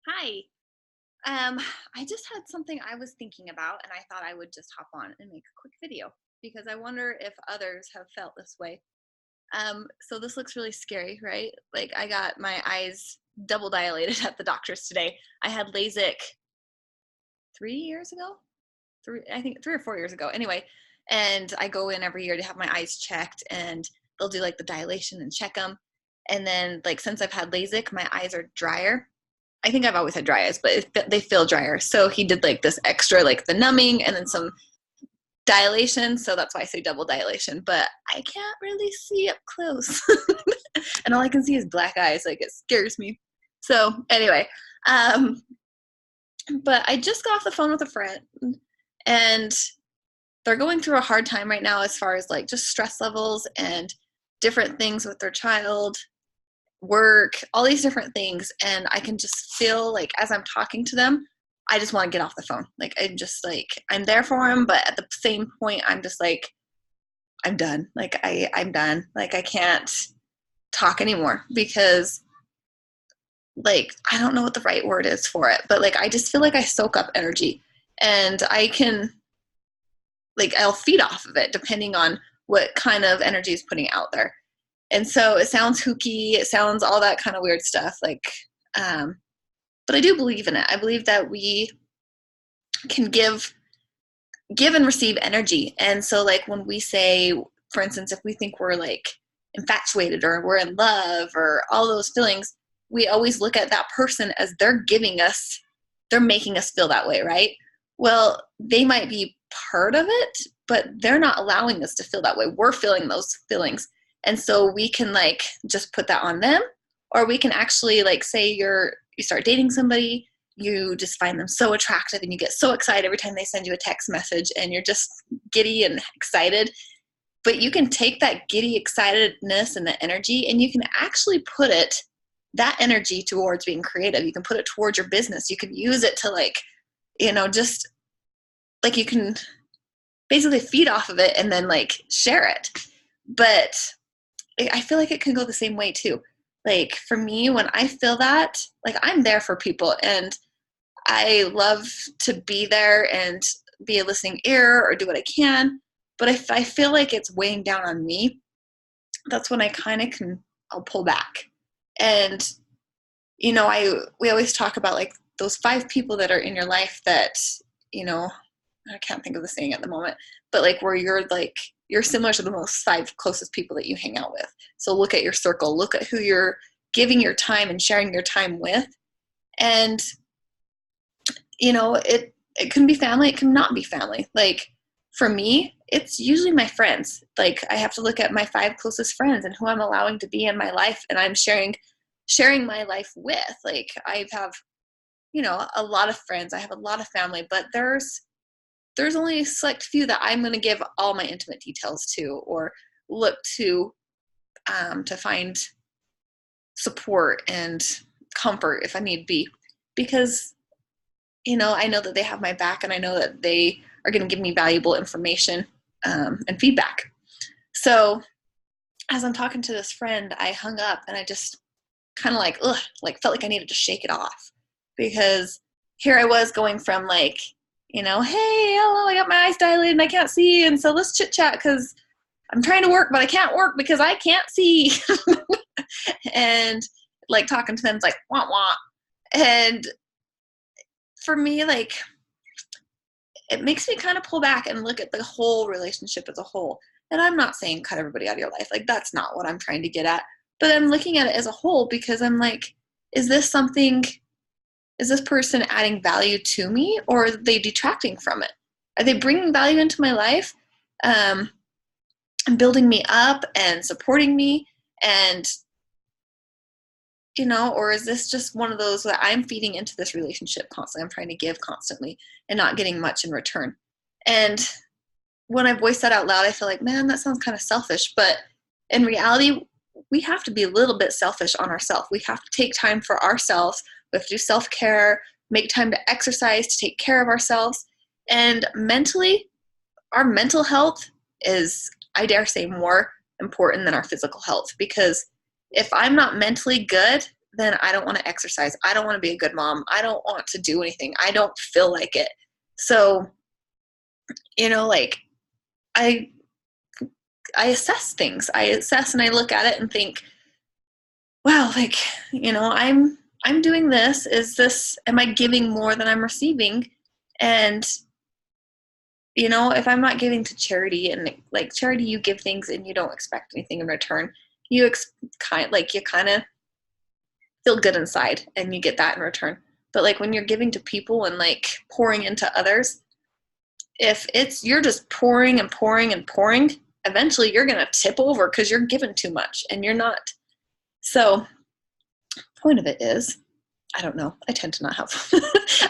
Hi. I just had something I was thinking about, and I thought I would just hop on and make a quick video because I wonder if others have felt this way. So this looks really scary, right? Like I got my eyes double dilated at the doctor's today. I had LASIK 3 years ago, I think 3 or 4 years ago. Anyway, and I go in every year to have my eyes checked, and they'll do like the dilation and check them. And then, like, since I've had LASIK, my eyes are drier. I think I've always had dry eyes, but they feel drier. So he did like this extra, like the numbing and then some dilation. So that's why I say double dilation. But I can't really see up close, and all I can see is black eyes. Like it scares me. So anyway, um, but I just got off the phone with a friend, and they're going through a hard time right now as far as like just stress levels and different things with their child, work, all these different things. And I can just feel like as I'm talking to them, I just want to get off the phone. Like I'm just like, I'm there for them, but at the same point, I'm just like, I'm done. Like I'm done. Like I can't talk anymore because, like, I don't know what the right word is for it, but like I just feel like I soak up energy, and I can, like, I'll feed off of it depending on what kind of energy is putting out there. And so it sounds hooky, it sounds all that kind of weird stuff, like, um, but I do believe in it. I believe that we can give and receive energy. And so, like, when we say, for instance, if we think we're like infatuated or we're in love or all those feelings, we always look at that person as they're giving us, they're making us feel that way, right? Well, they might be part of it, but they're not allowing us to feel that way. We're feeling those feelings. And so we can, like, just put that on them, or we can actually, like, say you start dating somebody, you just find them so attractive and you get so excited every time they send you a text message, and you're just giddy and excited. But you can take that giddy excitedness and the energy, and you can actually put that energy towards being creative. You can put it towards your business. You can use it to, like, just like, you can basically feed off of it and then, like, share it. But I feel like it can go the same way too. Like for me, when I feel that, like, I'm there for people, and I love to be there and be a listening ear or do what I can. But if I feel like it's weighing down on me, that's when I kind of I'll pull back. And, we always talk about, like, those 5 people that are in your life that, you know, I can't think of the saying at the moment, but like where you're similar to the most 5 closest people that you hang out with. So look at your circle, look at who you're giving your time and sharing your time with. And, it can be family, it can not be family. Like for me, it's usually my friends. Like I have to look at my 5 closest friends and who I'm allowing to be in my life, and I'm sharing my life with. Like I have, a lot of friends, I have a lot of family, but there's only a select few that I'm going to give all my intimate details to, or look to find support and comfort if I need be, because I know that they have my back, and I know that they are going to give me valuable information and feedback. So as I'm talking to this friend, I hung up, and I just kind of like felt like I needed to shake it off, because here I was going from, like, hey, hello, I got my eyes dilated and I can't see, and so let's chit chat because I'm trying to work, but I can't work because I can't see. And, like, talking to them is like wah wah. And for me, like, it makes me kind of pull back and look at the whole relationship as a whole. And I'm not saying cut everybody out of your life. Like, that's not what I'm trying to get at. But I'm looking at it as a whole, because I'm like, is this person adding value to me, or are they detracting from it? Are they bringing value into my life, and building me up and supporting me? And, or is this just one of those that I'm feeding into this relationship constantly? I'm trying to give constantly and not getting much in return. And when I voice that out loud, I feel like, man, that sounds kind of selfish. But in reality, we have to be a little bit selfish on ourselves. We have to take time for ourselves. We have to do self-care, make time to exercise, to take care of ourselves. And mentally, our mental health is, I dare say, more important than our physical health. Because if I'm not mentally good, then I don't want to exercise. I don't want to be a good mom. I don't want to do anything. I don't feel like it. So, like I assess things. I assess and I look at it and think, wow, like, I'm doing this. Am I giving more than I'm receiving? And, if I'm not giving to charity, and like charity, you give things and you don't expect anything in return. You kind of feel good inside and you get that in return. But like when you're giving to people and like pouring into others, if you're just pouring and pouring and pouring, eventually you're going to tip over because you're giving too much and you're not. So point of it is, I don't know. I tend to not have,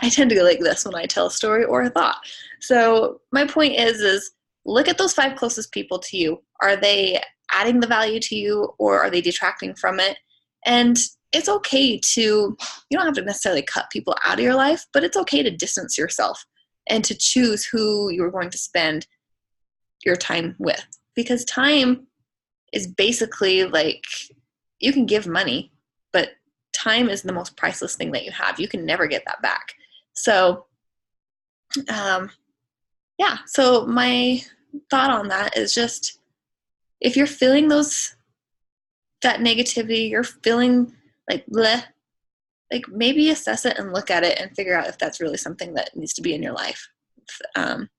I tend to go like this when I tell a story or a thought. So my point is look at those 5 closest people to you. Are they adding the value to you or are they detracting from it? And it's okay you don't have to necessarily cut people out of your life, but it's okay to distance yourself and to choose who you're going to spend your time with. Because time is basically like, you can give money, but time is the most priceless thing that you have. You can never get that back. So, so my thought on that is just, if you're feeling that negativity, you're feeling like bleh, like maybe assess it and look at it and figure out if that's really something that needs to be in your life. And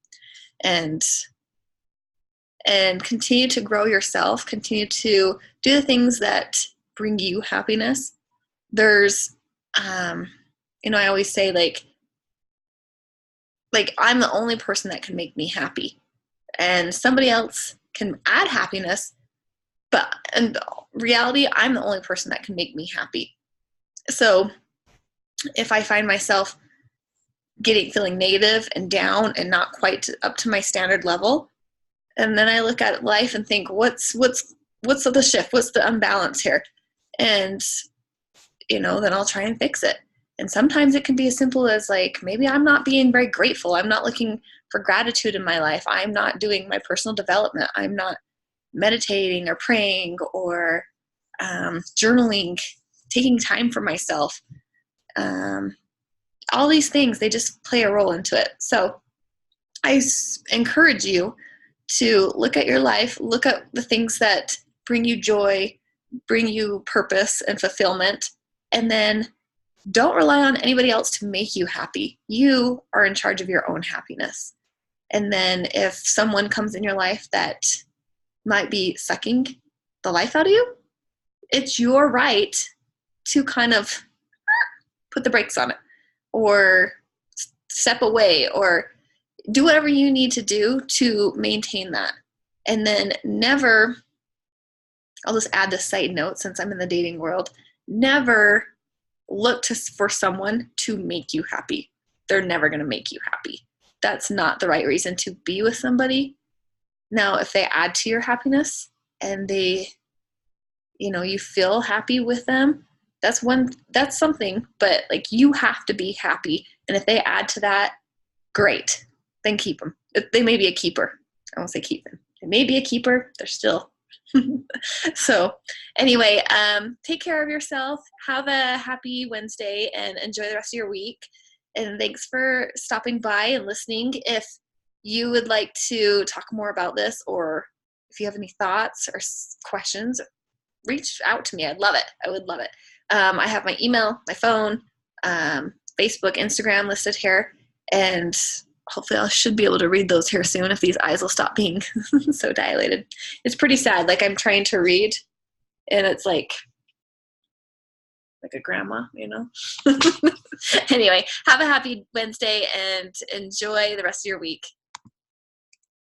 continue to grow yourself, continue to do the things that bring you happiness. There's, I always say like I'm the only person that can make me happy, and somebody else can add happiness, but in reality, I'm the only person that can make me happy. So if I find myself feeling negative and down and not quite up to my standard level, and then I look at life and think, what's the shift? What's the unbalance here? And, then I'll try and fix it. And sometimes it can be as simple as like, maybe I'm not being very grateful. I'm not looking for gratitude in my life. I'm not doing my personal development. I'm not meditating or praying or journaling, taking time for myself. All these things, they just play a role into it. So I encourage you to look at your life, look at the things that bring you joy, bring you purpose and fulfillment, and then don't rely on anybody else to make you happy. You are in charge of your own happiness. And then if someone comes in your life that might be sucking the life out of you, it's your right to kind of put the brakes on it or step away or do whatever you need to do to maintain that. And then never, I'll just add this side note since I'm in the dating world, never look for someone to make you happy. They're never going to make you happy. That's not the right reason to be with somebody. Now, if they add to your happiness and they, you feel happy with them, that's something, but like you have to be happy. And if they add to that, great, then keep them. They may be a keeper. I won't say keep them. They may be a keeper. They're still. So anyway, take care of yourself. Have a happy Wednesday and enjoy the rest of your week. And thanks for stopping by and listening. If you would like to talk more about this, or if you have any thoughts or questions, reach out to me. I'd love it. I would love it. I have my email, my phone, Facebook, Instagram listed here, and hopefully I should be able to read those here soon if these eyes will stop being so dilated. It's pretty sad. Like I'm trying to read and it's like a grandma, Anyway, have a happy Wednesday and enjoy the rest of your week.